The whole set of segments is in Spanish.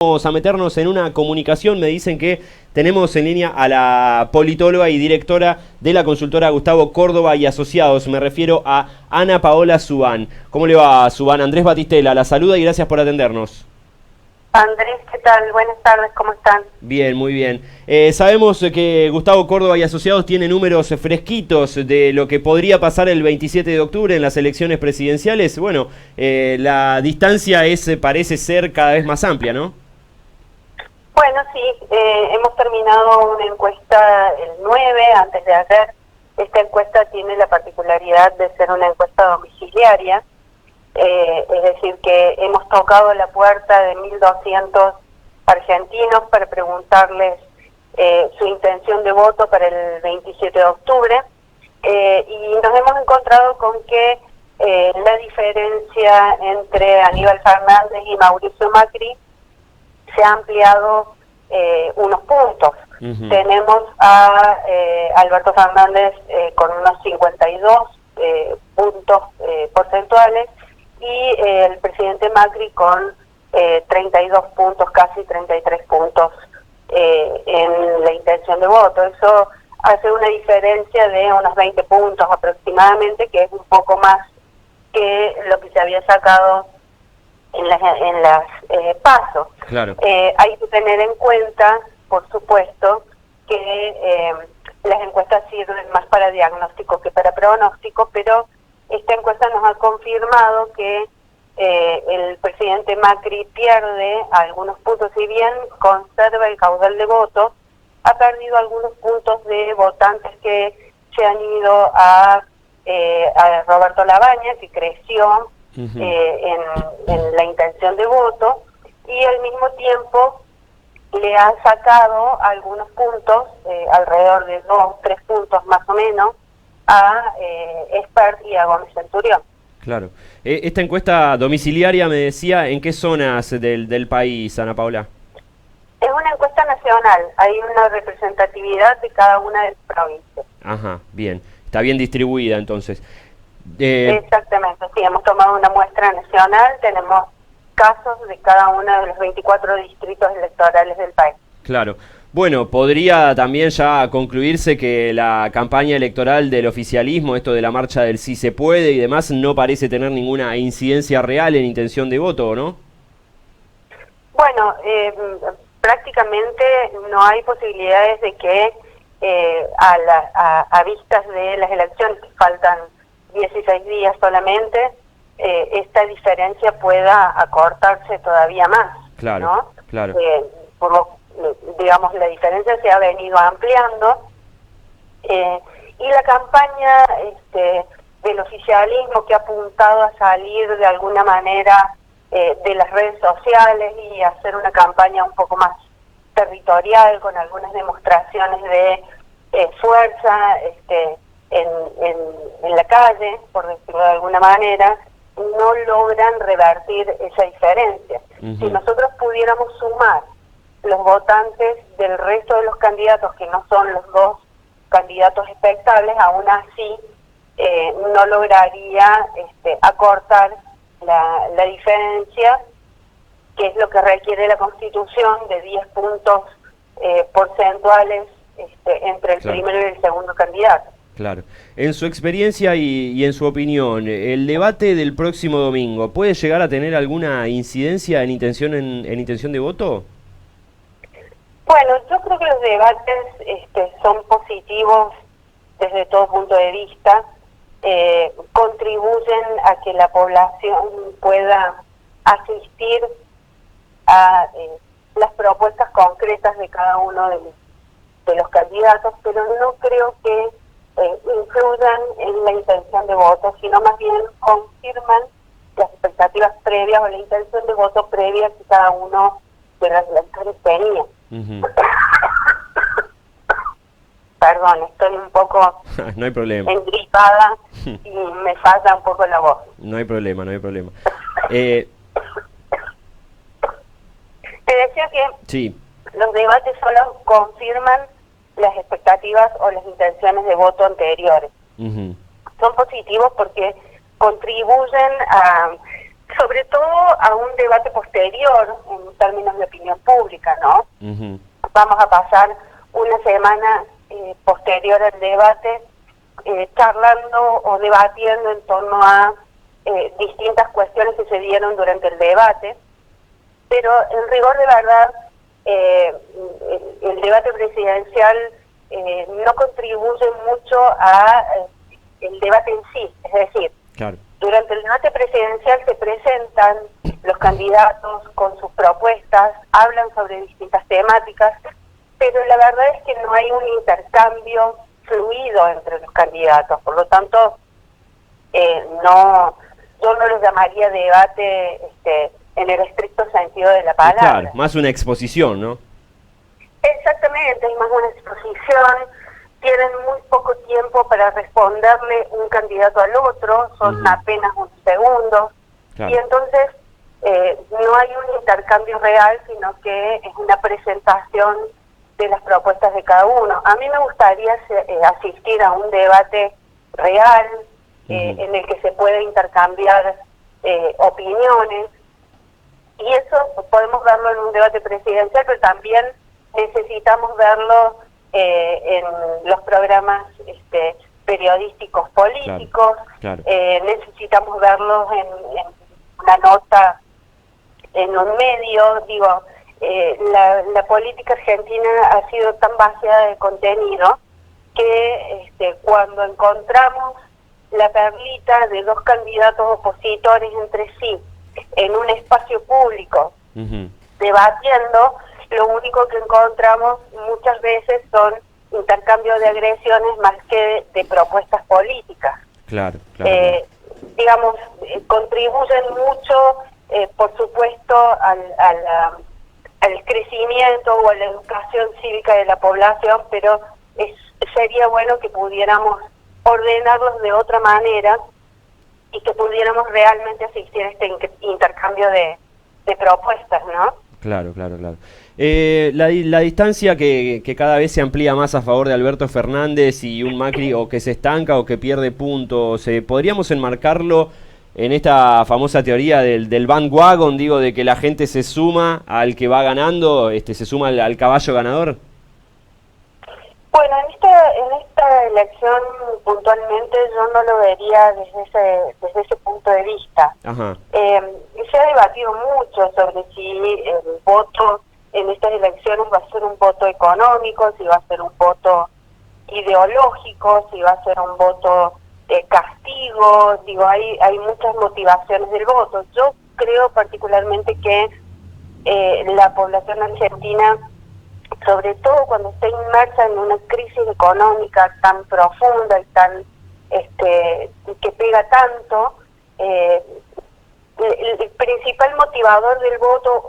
Vamos a meternos en una comunicación. Me dicen que tenemos en línea a la politóloga y directora de la consultora Gustavo Córdoba y Asociados. Me refiero a Ana Paola Subán. ¿Cómo le va, Subán? Andrés Batistela la saluda y gracias por atendernos. Andrés, ¿qué tal? Buenas tardes, ¿cómo están? Bien, muy bien. Sabemos que Gustavo Córdoba y Asociados tiene números fresquitos de lo que podría pasar el 27 de octubre en las elecciones presidenciales. Bueno, la distancia parece ser cada vez más amplia, ¿no? Bueno, sí, hemos terminado una encuesta el 9, antes de ayer. Esta encuesta tiene la particularidad de ser una encuesta domiciliaria, es decir, que hemos tocado la puerta de 1.200 argentinos para preguntarles su intención de voto para el 27 de octubre, y nos hemos encontrado con que la diferencia entre Aníbal Fernández y Mauricio Macri se ha ampliado unos puntos. Tenemos a Alberto Fernández con unos 52 puntos porcentuales y el presidente Macri con 32 puntos, casi 33 puntos en la intención de voto. Eso hace una diferencia de unos 20 puntos aproximadamente, que es un poco más que lo que se había sacado en las PASO. Claro. Hay que tener en cuenta, por supuesto, que las encuestas sirven más para diagnóstico que para pronóstico, pero esta encuesta nos ha confirmado que el presidente Macri pierde algunos puntos, si bien conserva el caudal de votos, ha perdido algunos puntos de votantes que se han ido a Roberto Labaña, que creció en la intención de voto, y al mismo tiempo le ha sacado algunos puntos, alrededor de 2-3 puntos más o menos, a Espert y a Gómez Centurión. Claro. Esta encuesta domiciliaria, me decía, ¿en qué zonas del país, Ana Paola? Es una encuesta nacional, hay una representatividad de cada una de las provincias. Ajá, bien. Está bien distribuida entonces. Exactamente, sí, hemos tomado una muestra nacional, tenemos casos de cada uno de los 24 distritos electorales del país. Claro. Bueno, podría también ya concluirse que la campaña electoral del oficialismo, esto de la marcha del sí se puede y demás, no parece tener ninguna incidencia real en intención de voto, ¿no? Bueno, prácticamente no hay posibilidades de que a vistas de las elecciones, que faltan 16 días solamente, esta diferencia pueda acortarse todavía más. Claro, ¿no? claro. Digamos, la diferencia se ha venido ampliando, y la campaña del oficialismo, que ha apuntado a salir de alguna manera de las redes sociales y hacer una campaña un poco más territorial, con algunas demostraciones de fuerza en la calle, por decirlo de alguna manera, no logran revertir esa diferencia. Si nosotros pudiéramos sumar los votantes del resto de los candidatos, que no son los dos candidatos expectables, aún así no lograría acortar la diferencia, que es lo que requiere la Constitución, de 10 puntos porcentuales entre el primero y el segundo candidato. Claro. En su experiencia y en su opinión, ¿el debate del próximo domingo puede llegar a tener alguna incidencia en intención de voto? Bueno, yo creo que los debates son positivos desde todo punto de vista, contribuyen a que la población pueda asistir a las propuestas concretas de cada uno de los candidatos, pero no creo que influyan en la intención de voto, sino más bien confirman las expectativas previas o la intención de voto previa que cada uno de los electores tenía. Perdón, estoy un poco no hay problema. engripada y me falla un poco la voz. No hay problema, no hay problema. Te decía que sí. Los debates solo confirman las expectativas o las intenciones de voto anteriores. Son positivos porque contribuyen a sobre todo a un debate posterior en términos de opinión pública, ¿no? Vamos a pasar una semana posterior al debate charlando o debatiendo en torno a distintas cuestiones que se dieron durante el debate, pero en rigor de verdad el debate presidencial no contribuye mucho a el debate en sí, es decir, claro. Durante el debate presidencial se presentan los candidatos con sus propuestas, hablan sobre distintas temáticas, pero la verdad es que no hay un intercambio fluido entre los candidatos, por lo tanto, yo no lo llamaría debate en el estricto sentido de la palabra. Claro, más una exposición, ¿no? Exactamente, es más una exposición. Tienen muy poco tiempo para responderle un candidato al otro, son apenas unos segundos, claro. Y entonces no hay un intercambio real, sino que es una presentación de las propuestas de cada uno. A mí me gustaría asistir a un debate real, en el que se pueda intercambiar opiniones, y eso podemos verlo en un debate presidencial, pero también necesitamos verlo en los programas periodísticos políticos, claro. Necesitamos verlos en una nota en un medio. Digo, la política argentina ha sido tan vaciada de contenido que cuando encontramos la perlita de dos candidatos opositores entre sí en un espacio público debatiendo, lo único que encontramos muchas veces son intercambios de agresiones más que de propuestas políticas. Claro. Digamos, contribuyen mucho, por supuesto, al crecimiento o a la educación cívica de la población, pero sería bueno que pudiéramos ordenarlos de otra manera y que pudiéramos realmente asistir a este intercambio de propuestas, ¿no? Claro. La distancia que cada vez se amplía más a favor de Alberto Fernández y un Macri o que se estanca o que pierde puntos, ¿podríamos enmarcarlo en esta famosa teoría del bandwagon, digo, de que la gente se suma al que va ganando, se suma al caballo ganador? Bueno, en esta elección puntualmente yo no lo vería desde ese punto de vista. Ajá. Se ha debatido mucho sobre si el voto en estas elecciones va a ser un voto económico, si va a ser un voto ideológico, si va a ser un voto de castigo. Digo, hay muchas motivaciones del voto. Yo creo particularmente que la población argentina, sobre todo cuando está inmersa en una crisis económica tan profunda y tan que pega tanto, el principal motivador del voto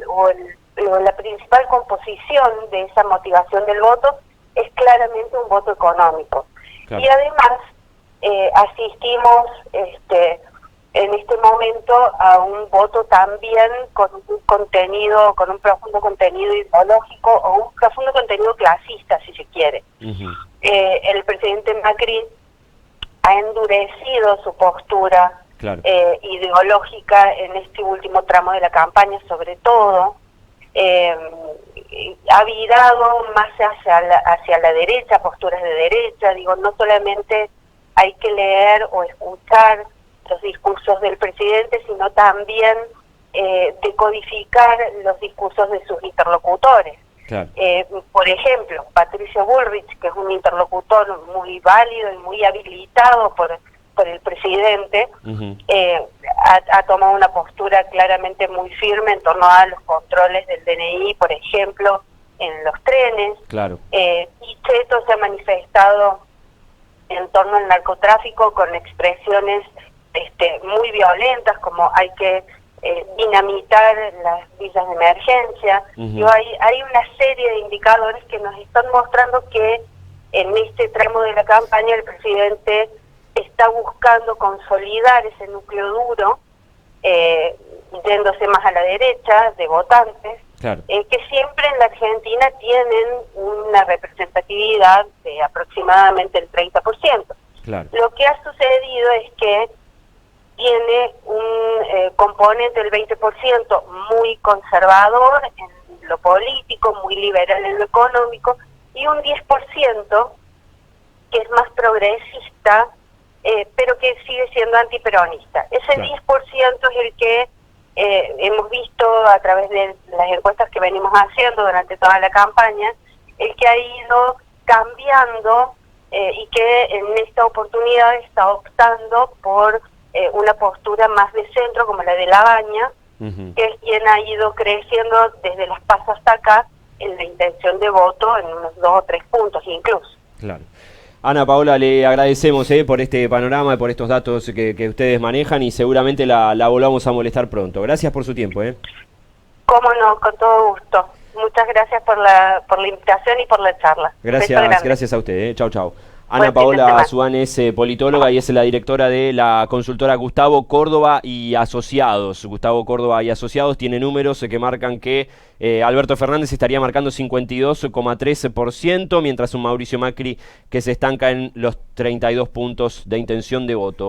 o la principal composición de esa motivación del voto es claramente un voto económico. Claro. Y además asistimos en este momento a un voto también con un profundo contenido ideológico o un profundo contenido clasista, si se quiere. El presidente Macri ha endurecido su postura, claro, ideológica en este último tramo de la campaña, sobre todo. Ha virado más hacia la derecha, posturas de derecha. Digo, no solamente hay que leer o escuchar los discursos del presidente, sino también decodificar los discursos de sus interlocutores. Claro. Por ejemplo, Patricio Bullrich, que es un interlocutor muy válido y muy habilitado por el presidente, ha tomado una postura claramente muy firme en torno a los controles del DNI, por ejemplo, en los trenes. Claro. Pichetto se ha manifestado en torno al narcotráfico con expresiones muy violentas, como hay que dinamitar las villas de emergencia. Hay una serie de indicadores que nos están mostrando que en este tramo de la campaña el presidente está buscando consolidar ese núcleo duro, yéndose más a la derecha, de votantes, claro, que siempre en la Argentina tienen una representatividad de aproximadamente el 30%. Claro. Lo que ha sucedido es que tiene un componente del 20% muy conservador en lo político, muy liberal en lo económico, y un 10% que es más progresista, pero que sigue siendo antiperonista. Ese Claro. 10% es el que hemos visto a través de las encuestas que venimos haciendo durante toda la campaña, el que ha ido cambiando y que en esta oportunidad está optando por una postura más de centro, como la de Labaña, que es quien ha ido creciendo desde las PASO hasta acá en la intención de voto en unos 2 o 3 puntos incluso. Claro. Ana Paola, le agradecemos por este panorama y por estos datos que ustedes manejan, y seguramente la volvamos a molestar pronto. Gracias por su tiempo. Cómo no, con todo gusto. Muchas gracias por la invitación y por la charla. Gracias a usted. Chau, chau. Ana Buen fin de Paola semana. Subán es politóloga y es la directora de la consultora Gustavo Córdoba y Asociados. Gustavo Córdoba y Asociados tiene números que marcan que Alberto Fernández estaría marcando 52,13%, mientras un Mauricio Macri que se estanca en los 32 puntos de intención de voto.